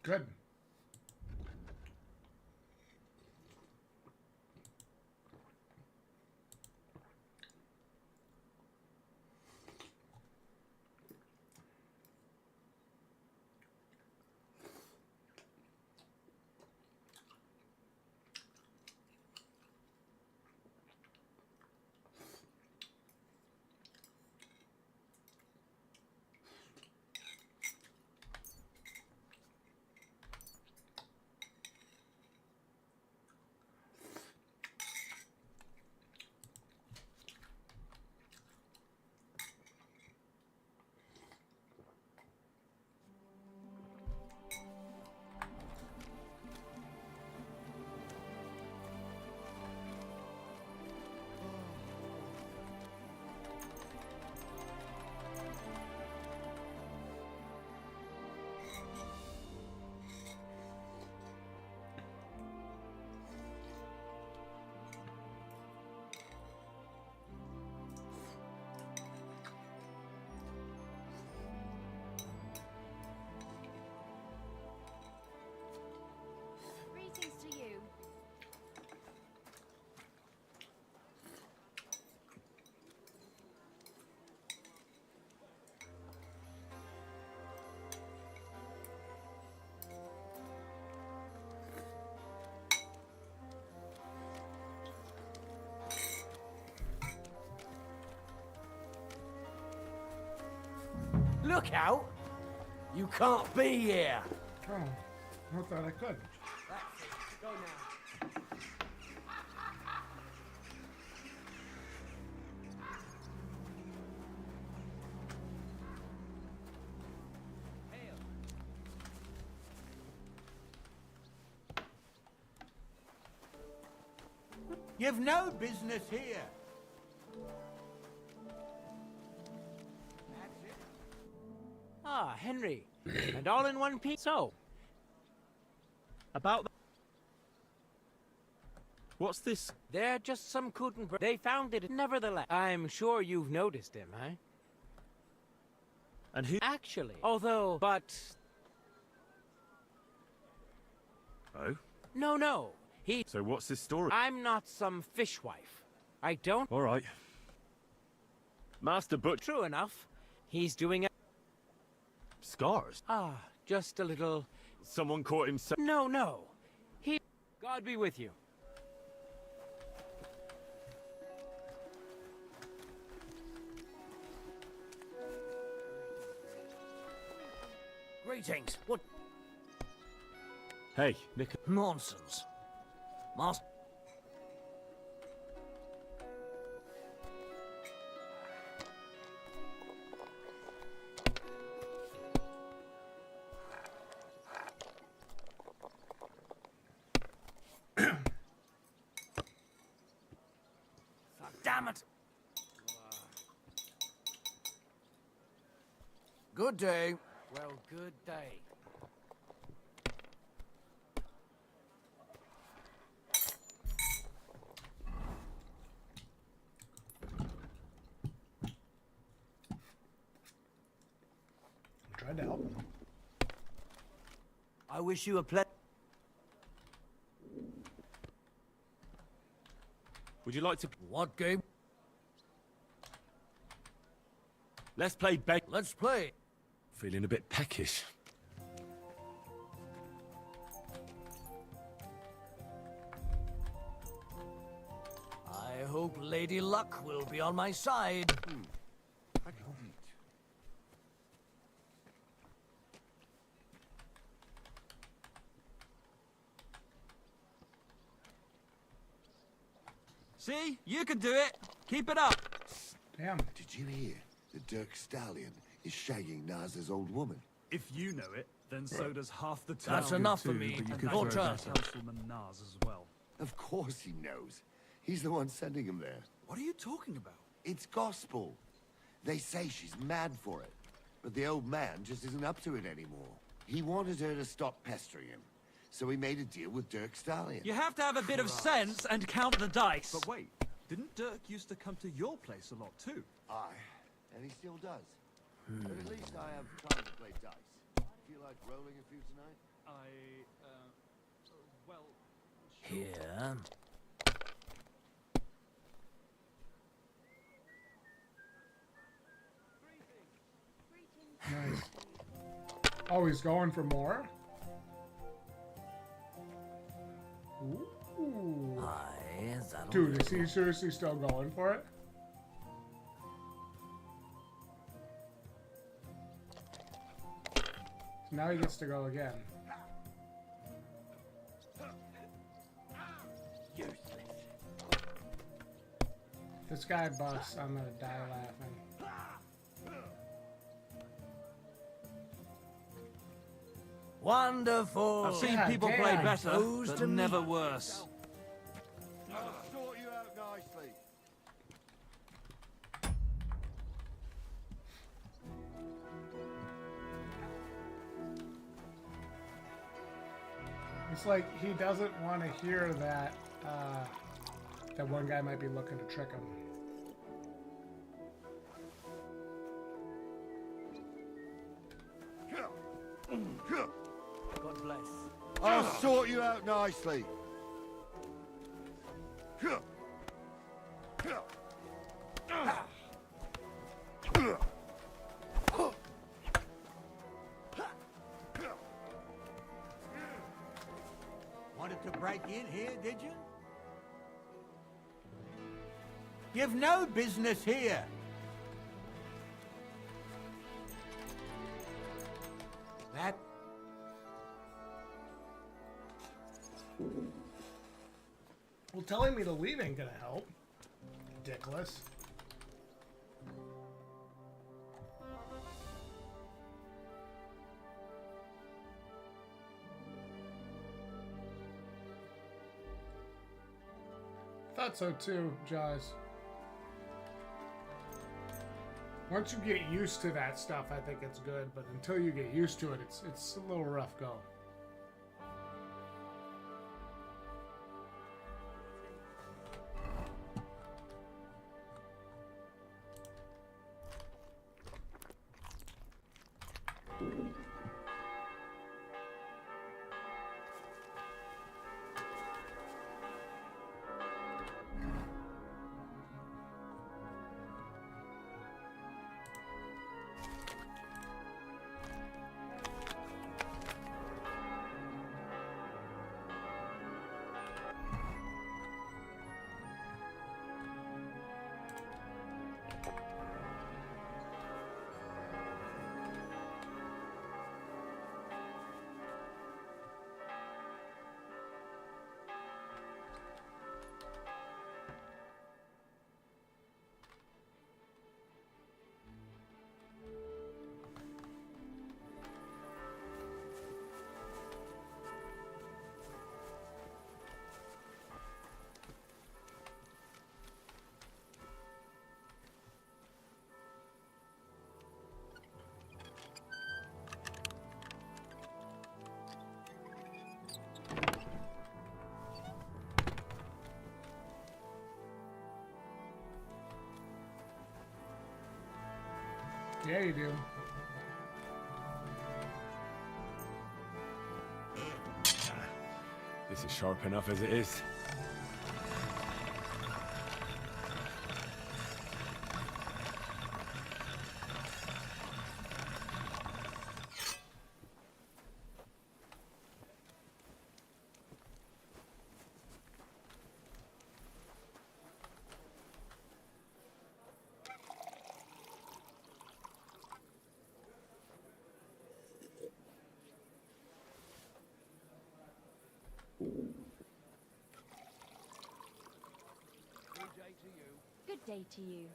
Good. Look out! You can't be here! Oh, I thought I could. Go now. You've no business here. Ah, Henry. And all in one piece. So, About... What's this? they're just some couldn't... They found it nevertheless. I'm sure you've noticed him, eh? And who... Actually. Although, but... Oh? No. He... So what's this story? I'm not some fishwife. I don't... All right. Master Butcher... True enough. He's doing a... Scars? Ah, just a little... Someone caught him so... No. He... God be with you. Greetings. What Hey, Nick... nonsense. Master... Damn it! Good day. Well, good day. Tried to help him. I wish you a ple... Would you like to... What game? Let's play beg... Let's play. Feeling a bit peckish. I hope Lady Luck will be on my side. I can eat. See? You can do it. Keep it up. Damn. Did you hear that Dirk Stallion is shagging Naz's old woman? If you know it, then so does half the town. That's enough for me. Your turn. Councilman Naz as well. Of course he knows. He's the one sending him there. What are you talking about? It's gospel. They say she's mad for it. But the old man just isn't up to it anymore. He wanted her to stop pestering him. So he made a deal with Dirk Stallion. You have to have a bit of sense and count the dice. But wait, didn't Dirk used to come to your place a lot too? Aye, and he still does. But at least I have time to play dice. Feel like rolling a few tonight? Well... Here. Nice. Oh, he's going for more? Ooh. Aye, that'll Dude, is he seriously still going for it? So now he gets to go again. Useless. If this guy busts, I'm gonna die laughing. Wonderful. I've seen God people damn. play better, Goes but to never me. worse. I'll sort you out nicely. It's like he doesn't want to hear that that one guy might be looking to trick him. God bless. I'll sort you out nicely. Wanted to break in here, did you? You've no business here. Well, telling me to leave ain't gonna help. Dickless. Thought so too, Jaws. Once you get used to that stuff, I think it's good, but until you get used to it, it's a little rough go. Yeah, you do. This is sharp enough as it is. Good day to you.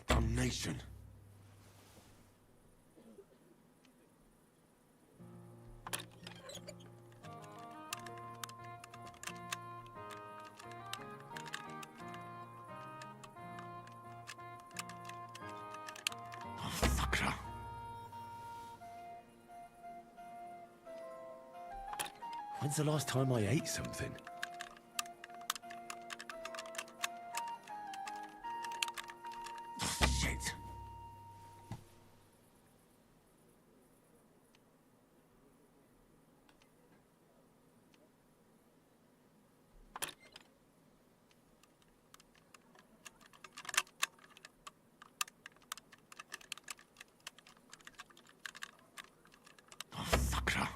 Damnation. Oh, fucker. When's the last time I ate something? Shit. Oh, fucker.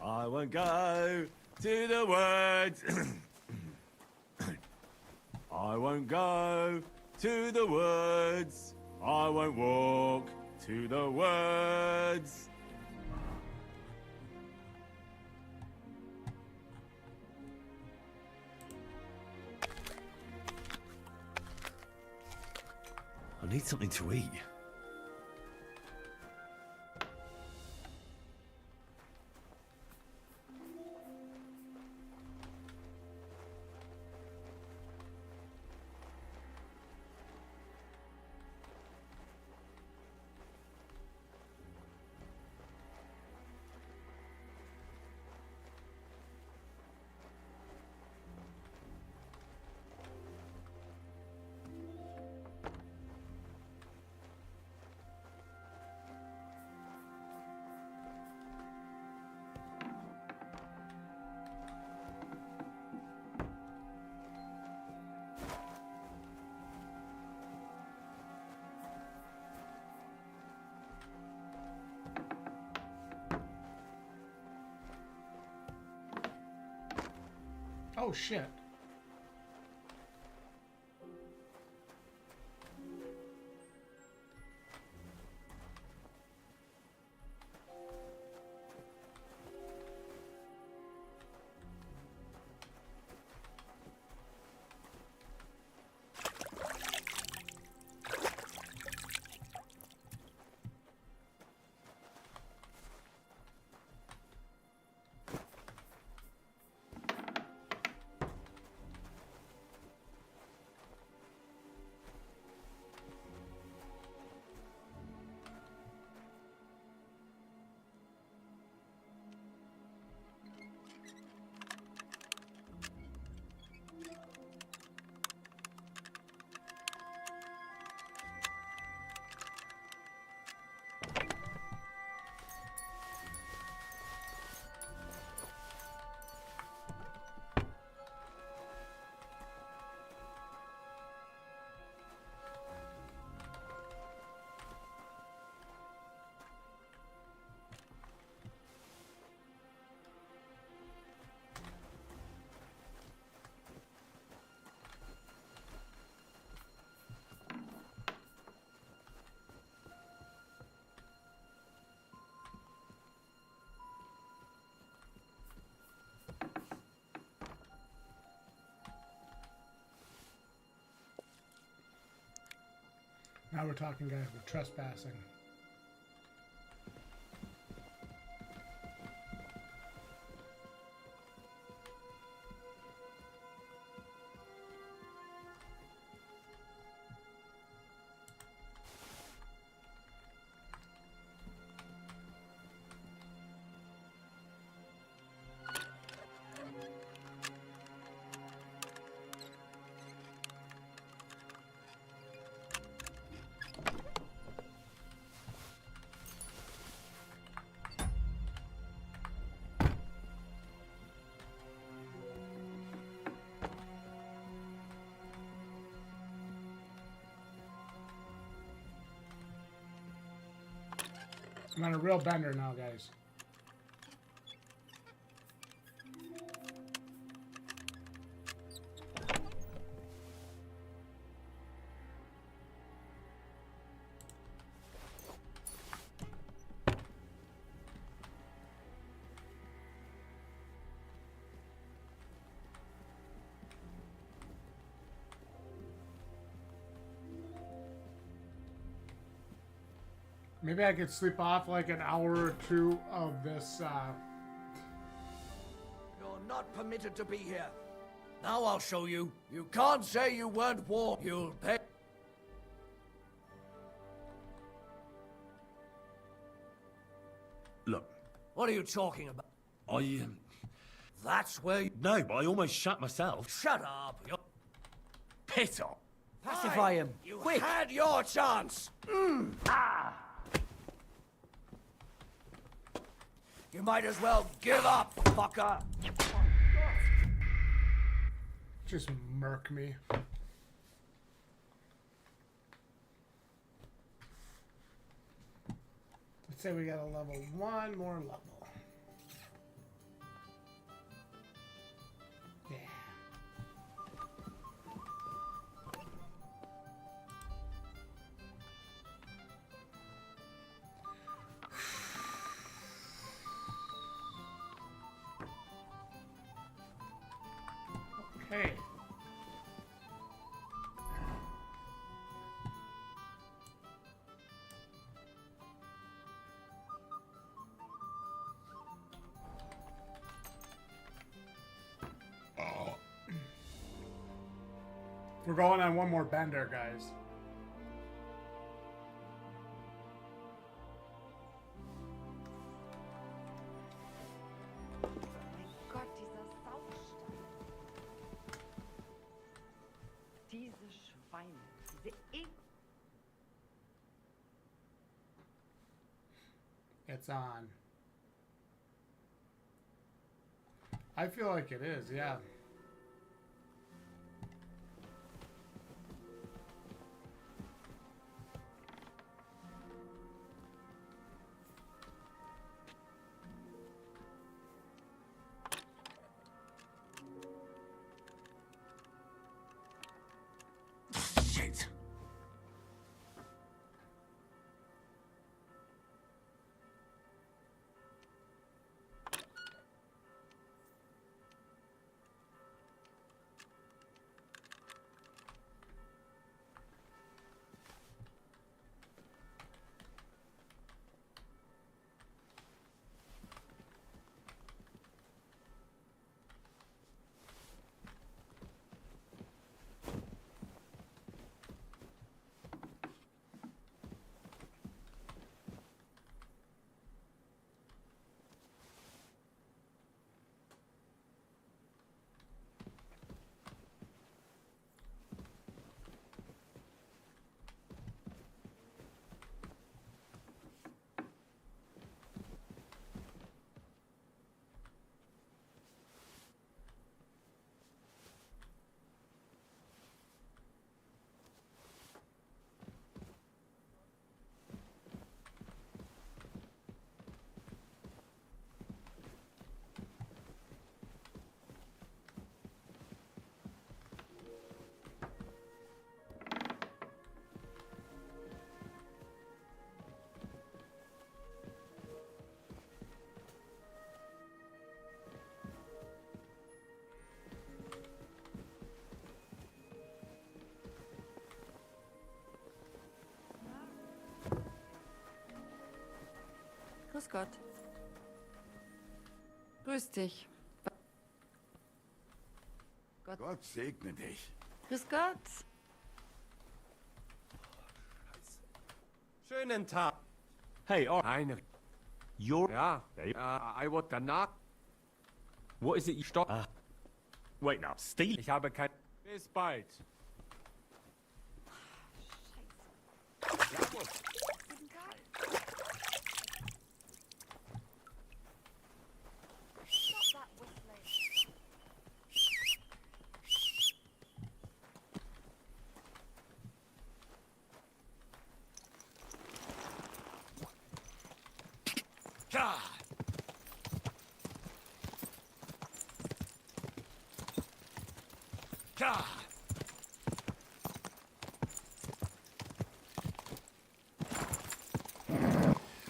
I won't go to the woods. I won't go to the woods. I won't walk to the woods. I need something to eat. Oh shit. Now we're talking, guys. We're trespassing. I'm on a real bender now, guys. Maybe I could sleep off like an hour or two of this, You're not permitted to be here. Now I'll show you. You can't say you weren't warned. You'll pay. Look. What are you talking about? I, That's where you... No, but I almost shot myself. Shut up. You're... Piss off. Pacify him. You had your chance. You might as well give up, fucker. just murk me. Let's say we got a level 1 more level. Yeah. Okay. We're going on one more bender, guys. Gott, dieser Saustall. Diese Schweine, diese It's on. I feel like it is, yeah. Shit. Grüß Gott. Grüß dich. Gott segne dich. Grüß Gott. Schönen Tag. Hey, Eine. you're... Ja. Hey. I would danach. What is it you stop? Wait now, steal? Ich habe kein... Bis bald. God. God.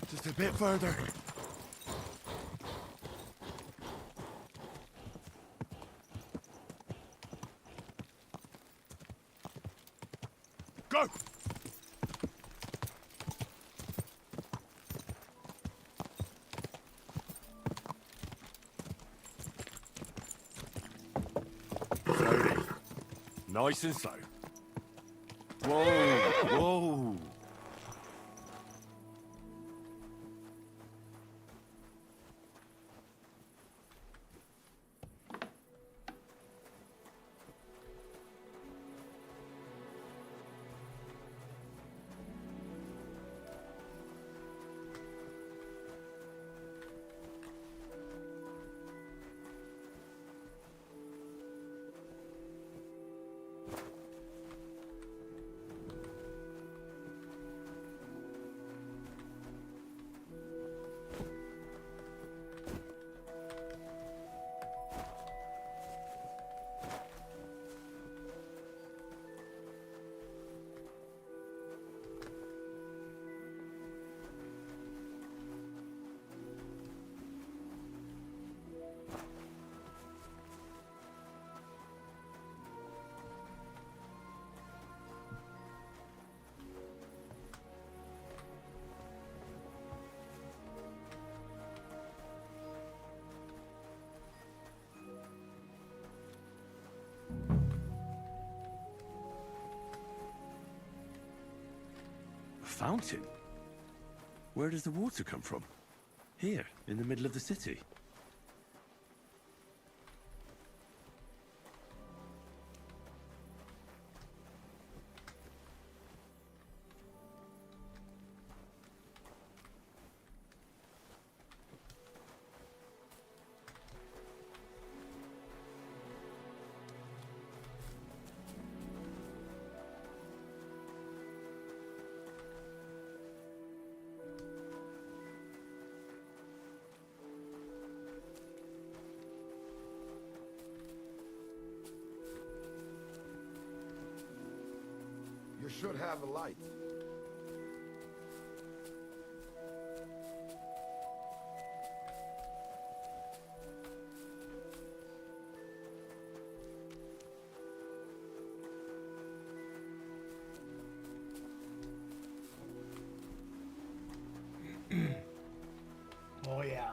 Just a bit further. Go! Nice and slow. Whoa, whoa. fountain? Where does the water come from? Here, in the middle of the city. You should have a light. Oh yeah.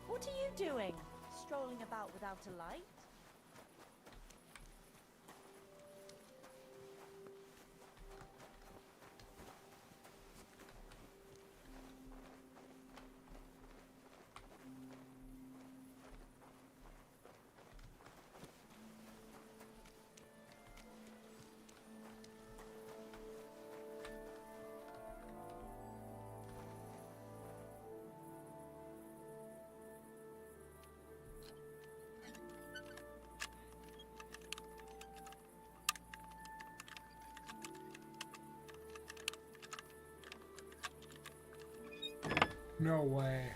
What are you doing? Strolling about without a light? No way.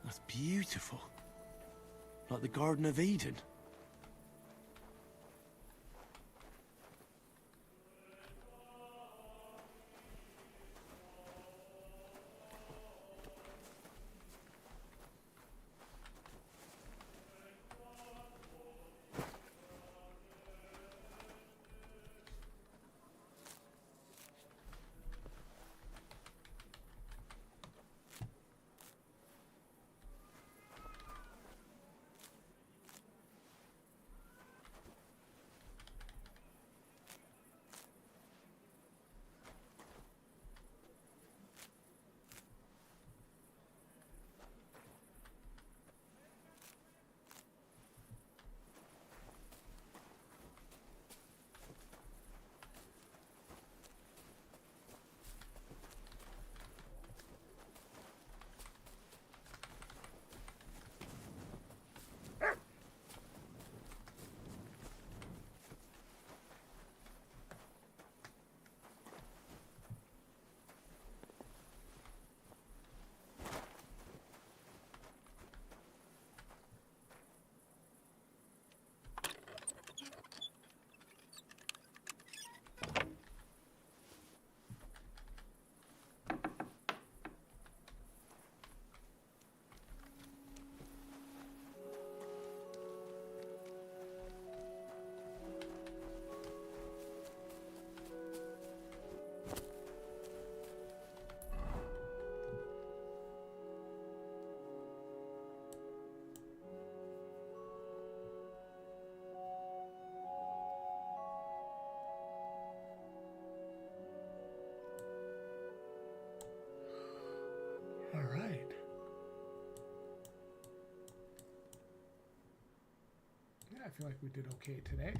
That's beautiful. Like the Garden of Eden. All right. Yeah, I feel like we did okay today.